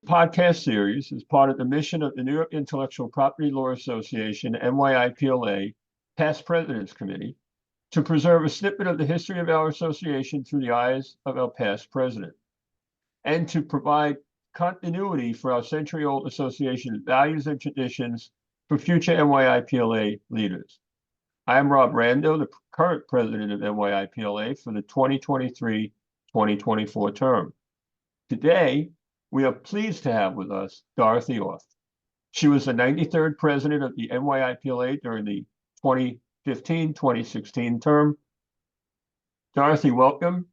podcast series is part of the mission of the New York Intellectual Property Law Association, NYIPLA, Past Presidents Committee, to preserve a snippet of the history of our association through the eyes of our past president, and to provide continuity for our century-old association's values and traditions for future NYIPLA leaders. I am Rob Rando, the current president of NYIPLA for the 2023-2024 term. Today, we are pleased to have with us Dorothy Auth. She was the 93rd president of the NYIPLA during the 2015-2016 term. Dorothy, welcome.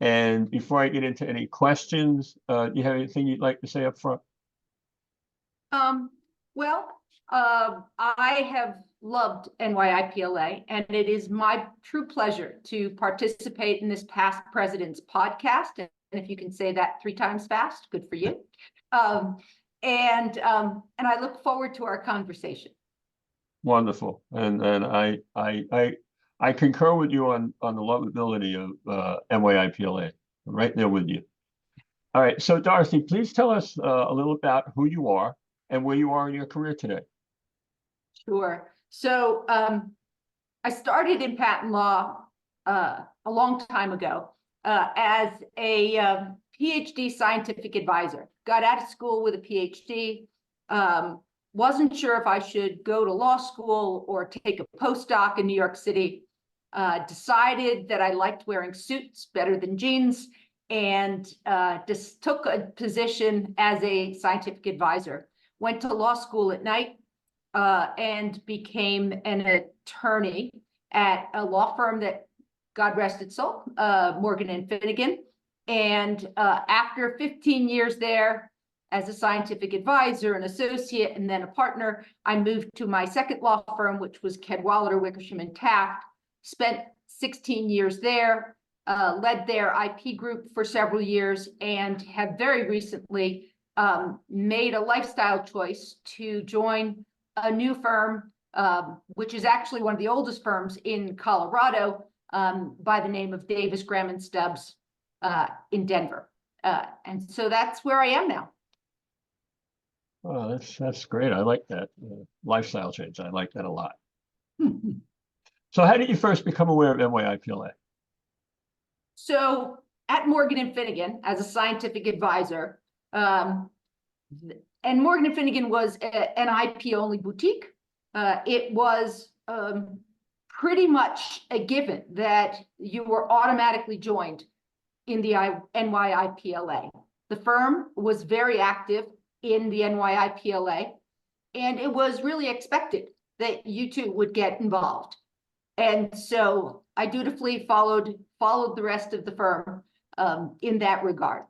And before I get into any questions, do you have anything you'd like to say up front? I have loved NYIPLA, and it is my true pleasure to participate in this Past Presidents podcast. And if you can say that 3 times fast, good for you. And I look forward to our conversation. Wonderful, and I concur with you on the lovability of NYIPLA. I'm right there with you. All right, so Dorothy, please tell us a little about who you are and where you are in your career today. Sure. So I started in patent law a long time ago as a PhD scientific advisor. Got out of school with a PhD. Wasn't sure if I should go to law school or take a postdoc in New York City. Decided that I liked wearing suits better than jeans, and just took a position as a scientific advisor. Went to law school at night and became an attorney at a law firm that, God rest its soul, Morgan and Finnegan. And after 15 years there as a scientific advisor, an associate, and then a partner, I moved to my second law firm, which was Cadwalader, Wickersham and Taft. Spent 16 years there, led their IP group for several years, and have very recently made a lifestyle choice to join a new firm, which is actually one of the oldest firms in Colorado, by the name of Davis, Graham and Stubbs in Denver. And so that's where I am now. Oh, that's great. I like that lifestyle change. I like that a lot. So how did you first become aware of NYIPLA? So at Morgan and Finnegan as a scientific advisor, and Morgan and Finnegan was an IP only boutique. It was pretty much a given that you were automatically joined in the NYIPLA. The firm was very active in the NYIPLA, and it was really expected that you too would get involved. And so I dutifully followed the rest of the firm in that regard.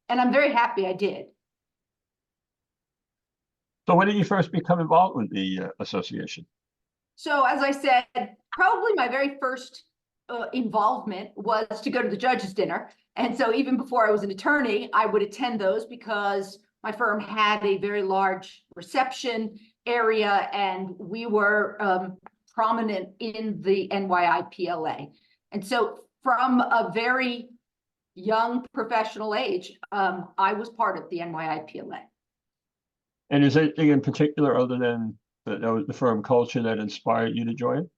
And I'm very happy I did. So when did you first become involved with the association? So as I said, probably my very first involvement was to go to the judge's dinner. And so even before I was an attorney, I would attend those because my firm had a very large reception area, and we were prominent in the NYIPLA. And so from a very young professional age, I was part of the NYIPLA. And is there anything in particular other than the firm culture that inspired you to join?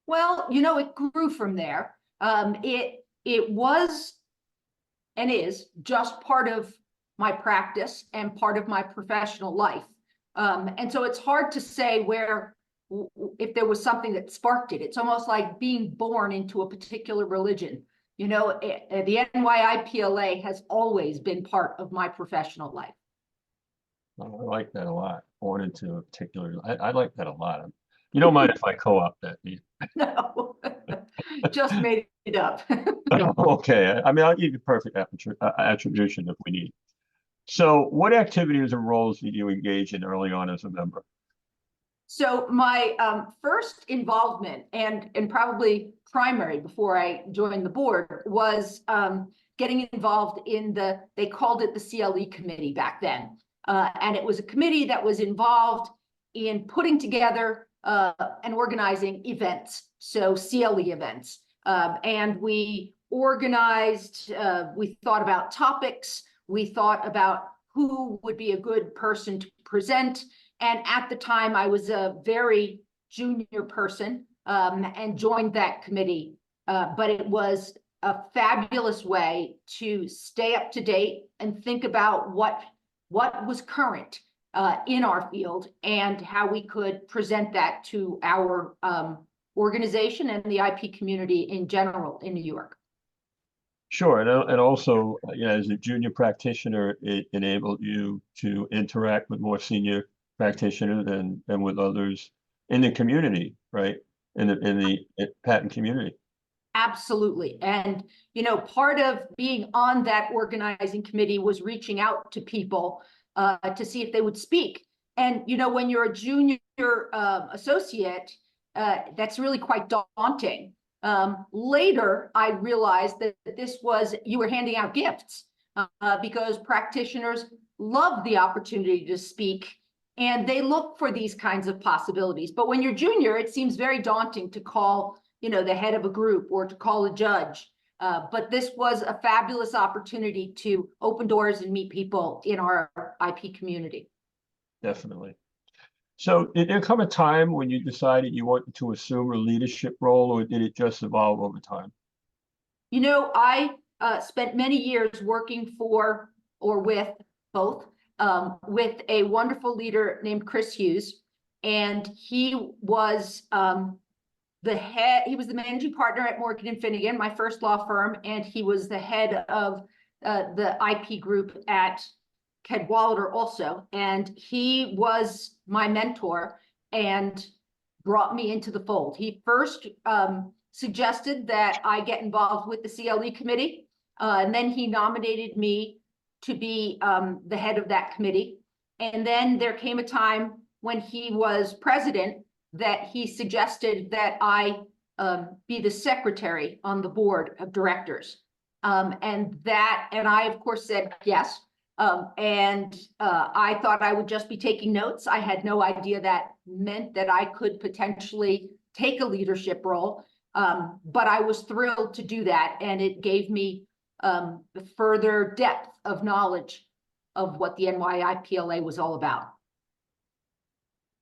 Well, you know, it grew from there. It was and is just part of my practice and part of my professional life. And so it's hard to say if there was something that sparked it. It's almost like being born into a particular religion. You know, the NYIPLA has always been part of my professional life. I like that a lot. Born into a particular, I like that a lot. You don't mind if I co-opt that? No, just made it up. Okay, I mean, I'll give you perfect attribution if we need. So what activities or roles did you engage in early on as a member? So my first involvement and probably primary before I joined the board was getting involved in they called it the CLE committee back then. And it was a committee that was involved in putting together and organizing events, so CLE events. And we organized, we thought about topics, we thought about who would be a good person to present. And at the time, I was a very junior person and joined that committee. But it was a fabulous way to stay up to date and think about what was current in our field and how we could present that to our organization and the IP community in general in New York. Sure, and also, as a junior practitioner, it enabled you to interact with more senior practitioners and with others in the community, right? In the patent community. Absolutely. And, part of being on that organizing committee was reaching out to people to see if they would speak. And, when you're a junior associate, that's really quite daunting. Later, I realized that you were handing out gifts because practitioners love the opportunity to speak and they look for these kinds of possibilities. But when you're junior, it seems very daunting to call, the head of a group or to call a judge. But this was a fabulous opportunity to open doors and meet people in our IP community. Definitely. So did there come a time when you decided you wanted to assume a leadership role, or did it just evolve over time? I spent many years working for or with both, with a wonderful leader named Chris Hughes, and he was he was the managing partner at Morgan & Finnegan, my first law firm, and he was the head of the IP group at Cadwalader also. And he was my mentor and brought me into the fold. He first suggested that I get involved with the CLE committee, and then he nominated me to be the head of that committee. And then there came a time when he was president that he suggested that I be the secretary on the board of directors. And I, of course, said yes. I thought I would just be taking notes. I had no idea that meant that I could potentially take a leadership role. But I was thrilled to do that. And it gave me further depth of knowledge of what the NYIPLA was all about.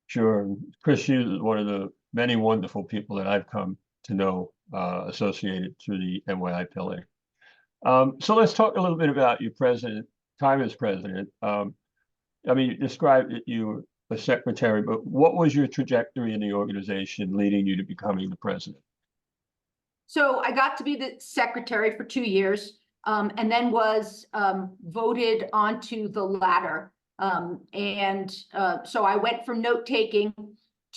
Sure. Chris Hughes is one of the many wonderful people that I've come to know associated through the NYIPLA. So let's talk a little bit about your time as president. You described that you were a secretary, but what was your trajectory in the organization leading you to becoming the president? So I got to be the secretary for 2 years, and then was voted onto the ladder. So I went from note-taking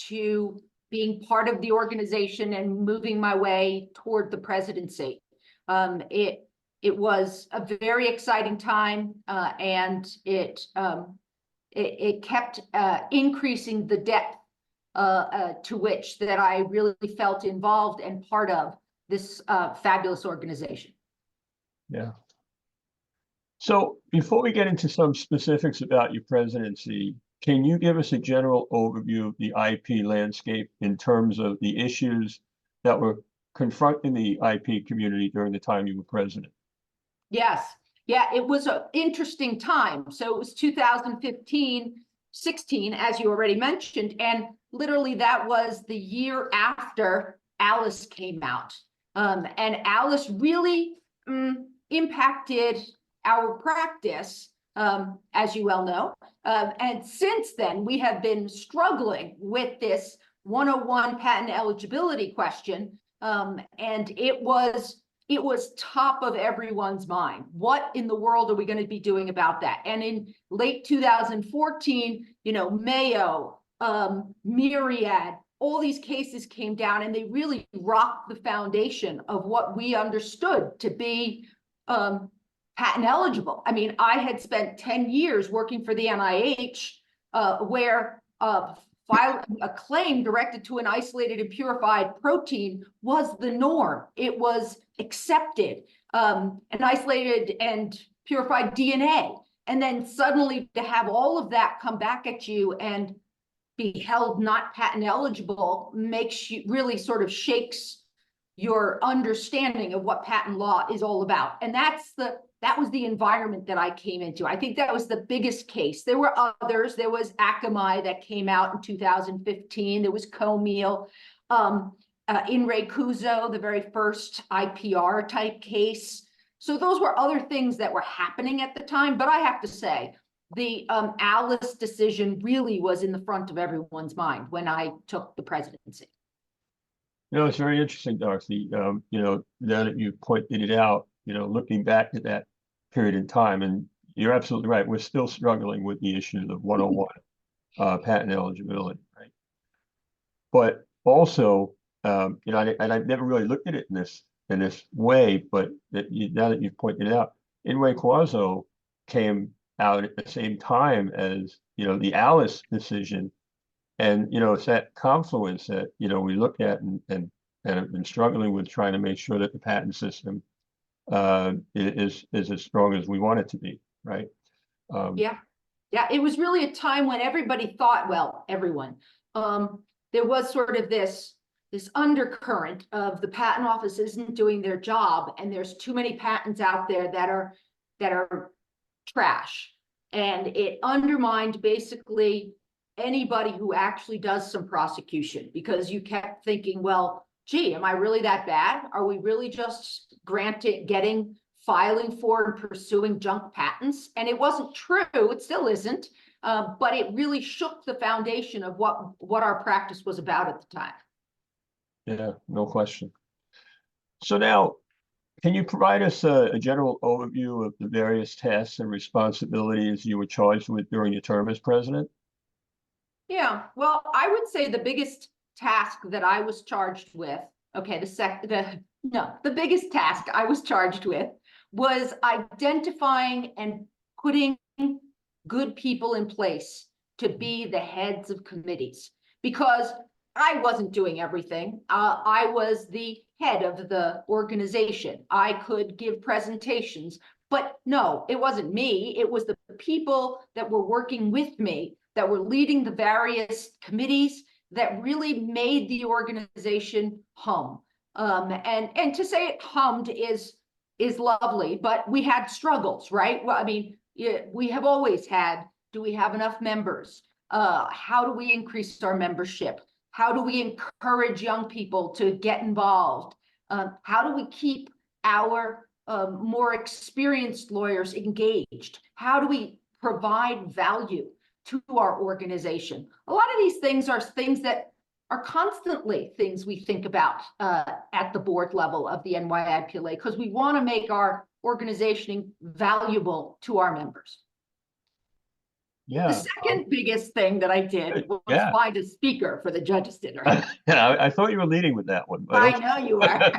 to being part of the organization and moving my way toward the presidency. It was a very exciting time, and it kept increasing the depth to which that I really felt involved and part of this fabulous organization. Yeah. So before we get into some specifics about your presidency, can you give us a general overview of the IP landscape in terms of the issues that were confronting the IP community during the time you were president? Yes. Yeah, it was an interesting time. So it was 2015, 16, as you already mentioned, and literally that was the year after Alice came out. And Alice really impacted our practice, as you well know. And since then, we have been struggling with this 101 patent eligibility question. And it was top of everyone's mind. What in the world are we going to be doing about that? And in late 2014, Mayo, Myriad, all these cases came down, and they really rocked the foundation of what we understood to be patent eligible. I mean, I had spent 10 years working for the NIH, where filing a claim directed to an isolated and purified protein was the norm. It was accepted, an isolated and purified DNA. And then suddenly to have all of that come back at you and be held not patent eligible makes you really sort of shakes your understanding of what patent law is all about. And that's that was the environment that I came into. I think that was the biggest case. There were others. There was Akamai that came out in 2015. There was Comeal, In Re Cuso, the very first IPR type case. So those were other things that were happening at the time. But I have to say, the Alice decision really was in the front of everyone's mind when I took the presidency. It's very interesting, Dorothy. Now that you pointed it out, looking back at that period in time, and you're absolutely right, we're still struggling with the issue of 101 patent eligibility, right? But also, and I've never really looked at it in this way, but now that you've pointed it out, In Re Quaso came out at the same time as the Alice decision. And it's that confluence that we look at and have been struggling with, trying to make sure that the patent system is as strong as we want it to be, right? Yeah, it was really a time when everybody thought, well, everyone, there was sort of this undercurrent of the patent office isn't doing their job, and there's too many patents out there that are trash, and it undermined basically anybody who actually does some prosecution, because you kept thinking, well, gee, am I really that bad? Are we really just filing for and pursuing junk patents? And it wasn't true. It still isn't. But it really shook the foundation of what our practice was about at the time. Yeah, no question. So now, can you provide us a general overview of the various tasks and responsibilities you were charged with during your term as president? Yeah, well, I would say the biggest task that I was charged with, the biggest task I was charged with was identifying and putting good people in place to be the heads of committees, because I wasn't doing everything. I was the head of the organization. I could give presentations, but no, it wasn't me. It was the people that were working with me, that were leading the various committees, that really made the organization hum. And to say it hummed is lovely, but we had struggles, right? Well, I mean, we have always had, do we have enough members? How do we increase our membership? How do we encourage young people to get involved? How do we keep our more experienced lawyers engaged? How do we provide value to our organization? A lot of these things are things that are constantly things we think about at the board level of the NYIPLA, because we want to make our organization valuable to our members. Yeah. The second biggest thing that I did was find a speaker for the judges' dinner. Yeah, I thought you were leading with that one. But I know you are.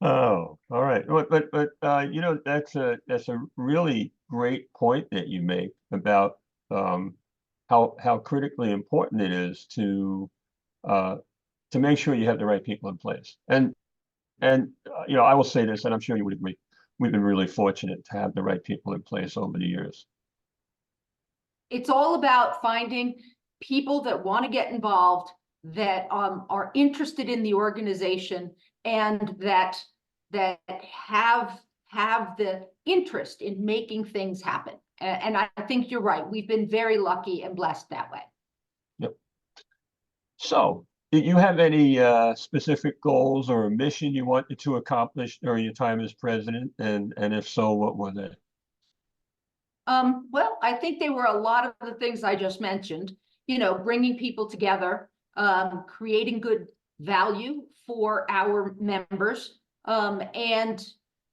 Oh, all right. But that's a really great point that you make about how critically important it is to make sure you have the right people in place. And I will say this, and I'm sure you would agree, we've been really fortunate to have the right people in place over the years. It's all about finding people that want to get involved, that are interested in the organization, and that have the interest in making things happen. And I think you're right. We've been very lucky and blessed that way. Yep. So, did you have any specific goals or a mission you wanted to accomplish during your time as president? And if so, what were they? Well, I think they were a lot of the things I just mentioned, bringing people together, creating good value for our members, and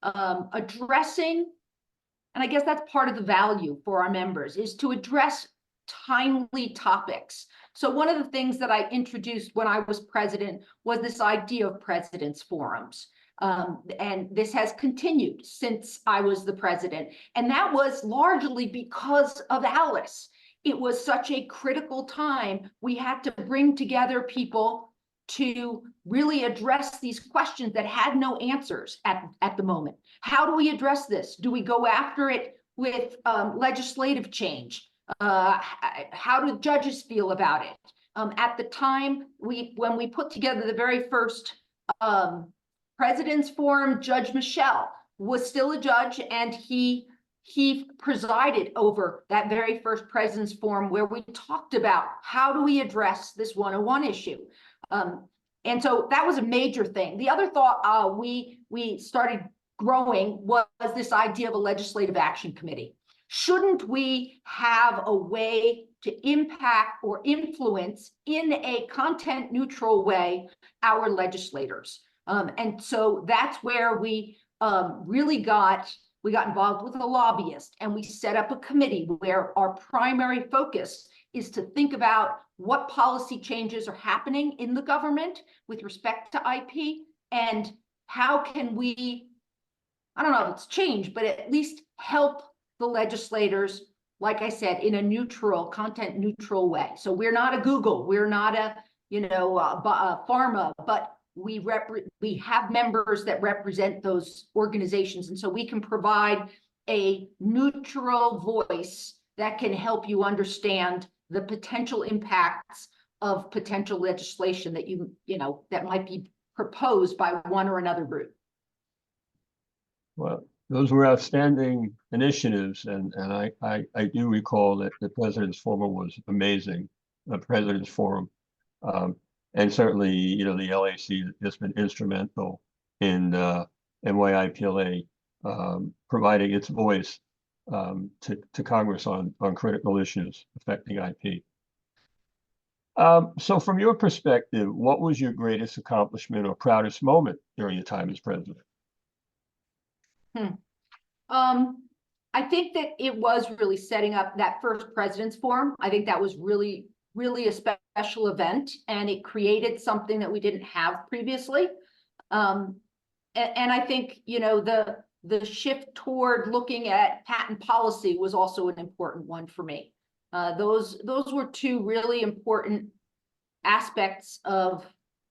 addressing, and I guess that's part of the value for our members, is to address timely topics. So one of the things that I introduced when I was president was this idea of president's forums. And this has continued since I was the president. And that was largely because of Alice. It was such a critical time. We had to bring together people to really address these questions that had no answers at the moment. How do we address this? Do we go after it with legislative change? How do judges feel about it? At the time, when we put together the very first President's Forum, Judge Michel was still a judge, and he presided over that very first President's Forum where we talked about how do we address this 101 issue. And so that was a major thing. The other thought we started growing was this idea of a legislative action committee. Shouldn't we have a way to impact or influence in a content neutral way our legislators? And so that's where we really got involved with a lobbyist, and we set up a committee where our primary focus is to think about what policy changes are happening in the government with respect to IP, and how can we, I don't know if it's change, but at least help the legislators, like I said, in a neutral, content neutral way. So we're not a Google, we're not a, pharma, but we have members that represent those organizations. And so we can provide a neutral voice that can help you understand the potential impacts of potential legislation that that might be proposed by one or another group. Well, those were outstanding initiatives, and I do recall that the President's Forum was amazing, the President's Forum. And certainly, the LAC has been instrumental in NYIPLA providing its voice to Congress on critical issues affecting IP. So from your perspective, what was your greatest accomplishment or proudest moment during your time as president? I think that it was really setting up that first President's Forum. I think that was really a special event, and it created something that we didn't have previously. And I think, the shift toward looking at patent policy was also an important one for me. Those were two really important aspects of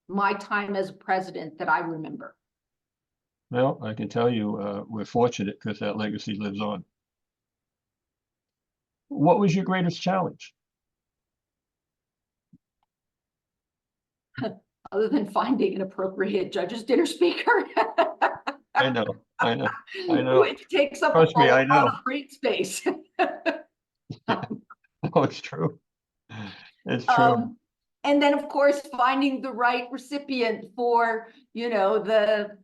my time as president that I remember. Well, I can tell you we're fortunate because that legacy lives on. What was your greatest challenge? Other than finding an appropriate judge's dinner speaker. I know. It takes up Trust me, I a know. lot of great space. Oh, it's true. It's true. And then, of course, finding the right recipient for, the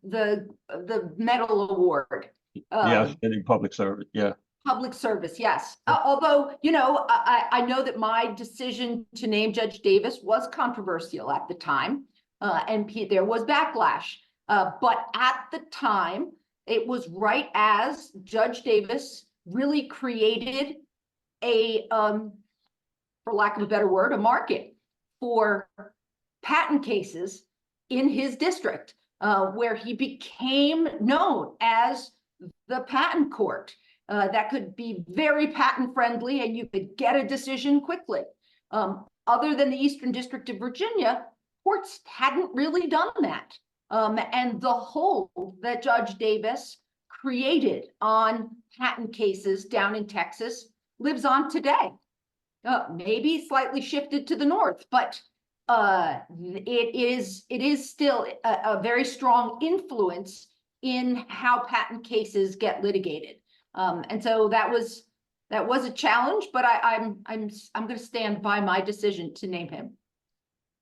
medal award. Outstanding public service. Yeah. Public service, yes. Although, I know that my decision to name Judge Davis was controversial at the time, and there was backlash. But at the time, it was right as Judge Davis really created a, for lack of a better word, a market for patent cases in his district, where he became known as the patent court. That could be very patent friendly, and you could get a decision quickly. Other than the Eastern District of Virginia, courts hadn't really done that. And the hold that Judge Davis created on patent cases down in Texas lives on today. Maybe slightly shifted to the north, but it is still a very strong influence in how patent cases get litigated. And so that was a challenge, but I'm going to stand by my decision to name him.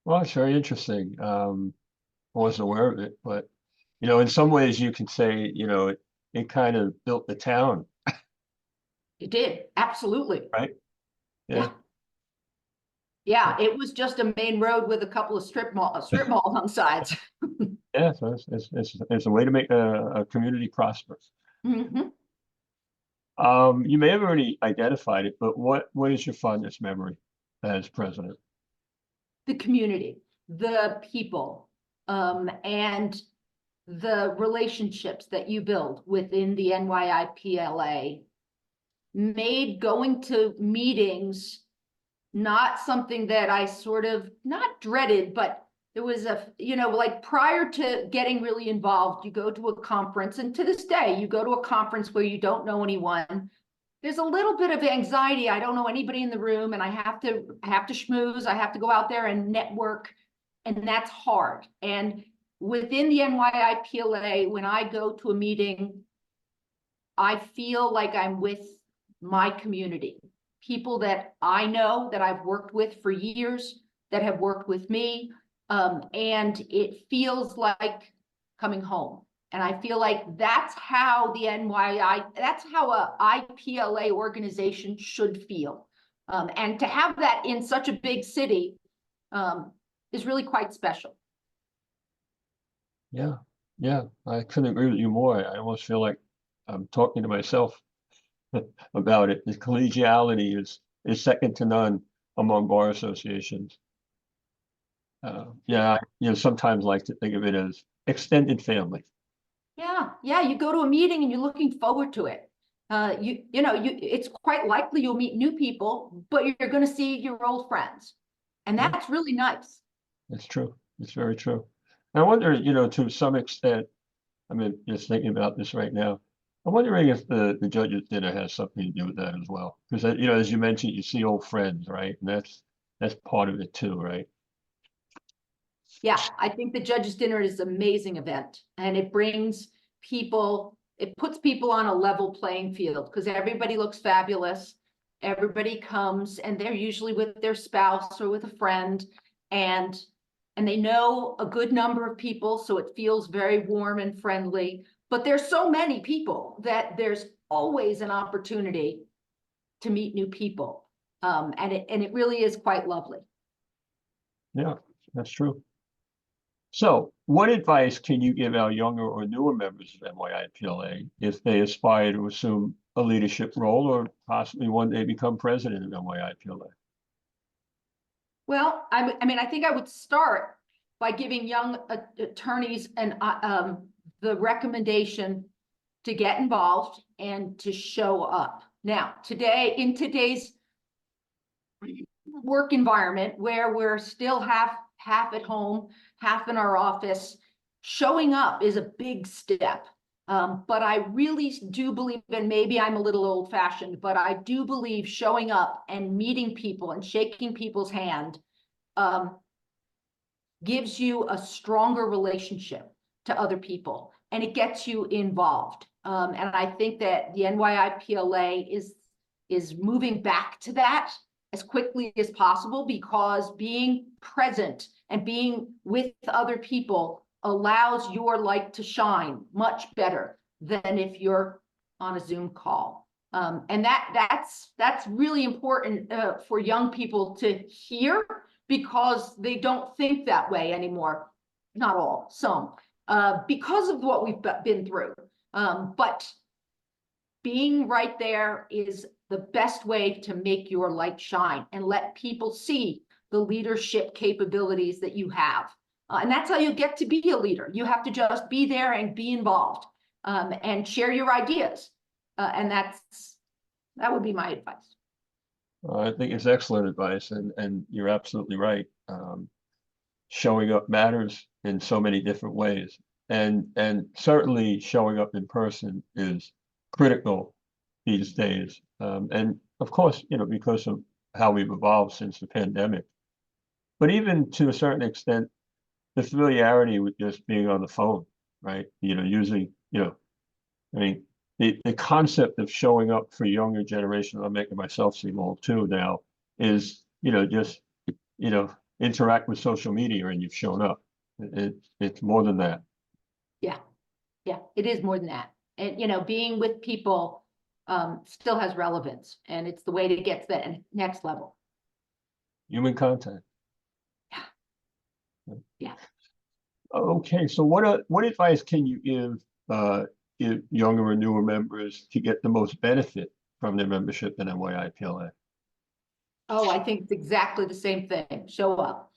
Well, it's very interesting. I wasn't aware of it, but in some ways you can say, it kind of built the town. It did, absolutely. Right? Yeah. Yeah, it was just a main road with a couple of strip malls on the sides. Yeah, so it's a way to make a community prosperous. Mm-hmm. You may have already identified it, but what is your fondest memory as president? The community, the people, and the relationships that you build within the NYIPLA made going to meetings not something that I sort of not dreaded, but there was like prior to getting really involved, you go to a conference, and to this day, you go to a conference where you don't know anyone. There's a little bit of anxiety. I don't know anybody in the room, and I have to schmooze. I have to go out there and network, and that's hard. And within the NYIPLA, when I go to a meeting, I feel like I'm with my community, people that I know, that I've worked with for years, that have worked with me, and it feels like coming home. And I feel like that's how that's how a IPLA organization should feel. And to have that in such a big city is really quite special. Yeah, yeah, I couldn't agree with you more. I almost feel like I'm talking to myself about it. The collegiality is second to none among bar associations. Yeah, sometimes like to think of it as extended family. Yeah, you go to a meeting and you're looking forward to it. It's quite likely you'll meet new people, but you're going to see your old friends, and Yeah, that's really nice. it's true. It's very true. I wonder, to some extent, I mean, just thinking about this right now, I'm wondering if the judges' dinner has something to do with that as well. Because, as you mentioned, you see old friends, right? And that's part of it too, right? Yeah, I think the judges' dinner is an amazing event, and it brings people, it puts people on a level playing field because everybody looks fabulous. Everybody comes and they're usually with their spouse or with a friend, and they know a good number of people, so it feels very warm and friendly. But there's so many people that there's always an opportunity to meet new people. And it really is quite lovely. Yeah, that's true. So, what advice can you give our younger or newer members of NYIPLA if they aspire to assume a leadership role or possibly one day become president of NYIPLA? Well, I mean, I think I would start by giving young attorneys the recommendation to get involved and to show up. Now, in today's work environment where we're still half at home, half in our office, showing up is a big step. But I really do believe, and maybe I'm a little old fashioned, but I do believe showing up and meeting people and shaking people's hand gives you a stronger relationship to other people, and it gets you involved. And I think that the NYIPLA is moving back to that as quickly as possible, because being present and being with other people allows your light to shine much better than if you're on a Zoom call. And that's really important for young people to hear, because they don't think that way anymore. Not all, some, because of what we've been through. But being right there is the best way to make your light shine and let people see the leadership capabilities that you have. And that's how you get to be a leader. You have to just be there and be involved, and share your ideas. And that would be my advice. I think it's excellent advice, and you're absolutely right. Showing up matters in so many different ways, and certainly showing up in person is critical these days. And of course, because of how we've evolved since the pandemic, but even to a certain extent, the familiarity with just being on the phone, right? Using, I mean, the concept of showing up for younger generation, I'm making myself seem old too now, is, just, interact with social media and you've shown up. It's more than that. Yeah, it is more than that. And being with people still has relevance, and it's the way to get to that next level. Human contact. Yeah. Okay, so what advice can you give younger or newer members to get the most benefit from their membership in NYIPLA? Oh, I think it's exactly the same thing. Show up.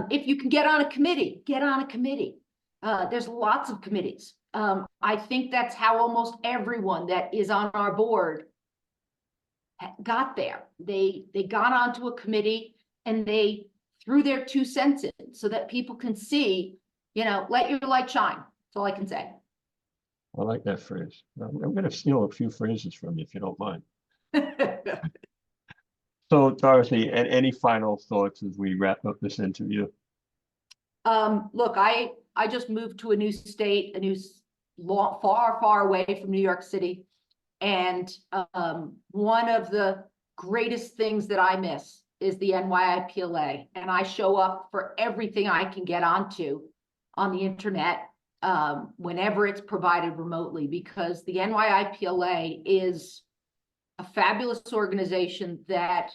If you can get on a committee, get on a committee. There's lots of committees. I think that's how almost everyone that is on our board got there. They got onto a committee and they threw their 2 cents in so that people can see, let your light shine. That's all I can say. I like that phrase. I'm going to steal a few phrases from you if you don't mind. So, Dorothy, any final thoughts as we wrap up this interview? Look, I just moved to a new state, far, far away from New York City. And one of the greatest things that I miss is the NYIPLA. And I show up for everything I can get onto on the internet whenever it's provided remotely, because the NYIPLA is a fabulous organization that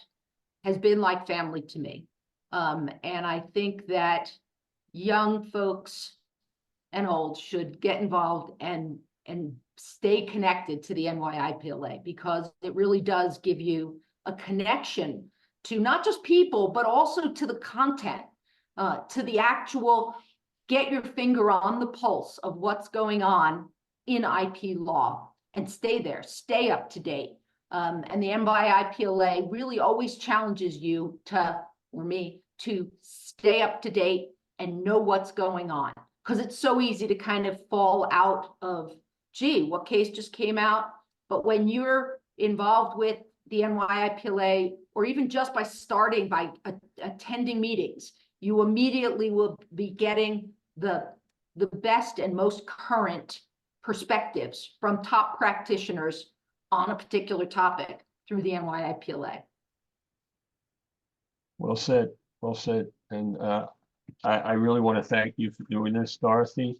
has been like family to me. And I think that young folks and old should get involved and stay connected to the NYIPLA, because it really does give you a connection to not just people, but also to the content, to the actual get your finger on the pulse of what's going on in IP law and stay there, stay up to date. And the NYIPLA really always challenges you or me, to stay up to date and know what's going on. Because it's so easy to kind of fall out of, gee, what case just came out? But when you're involved with the NYIPLA, or even just by starting by attending meetings, you immediately will be getting the best and most current perspectives from top practitioners on a particular topic through the NYIPLA. Well said, well said. And I really want to thank you for doing this, Dorothy.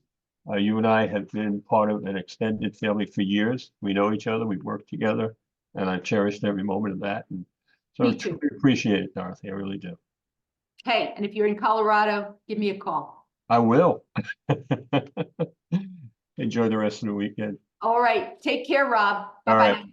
You and I have been part of an extended family for years. We know each other, we've worked together, and I cherished every moment of that. And so I truly appreciate it, Dorothy, I really do. Hey, and if you're in Colorado, give me a call. I will. Enjoy the rest of the weekend. All right, take care, Rob. All Bye-bye right. now.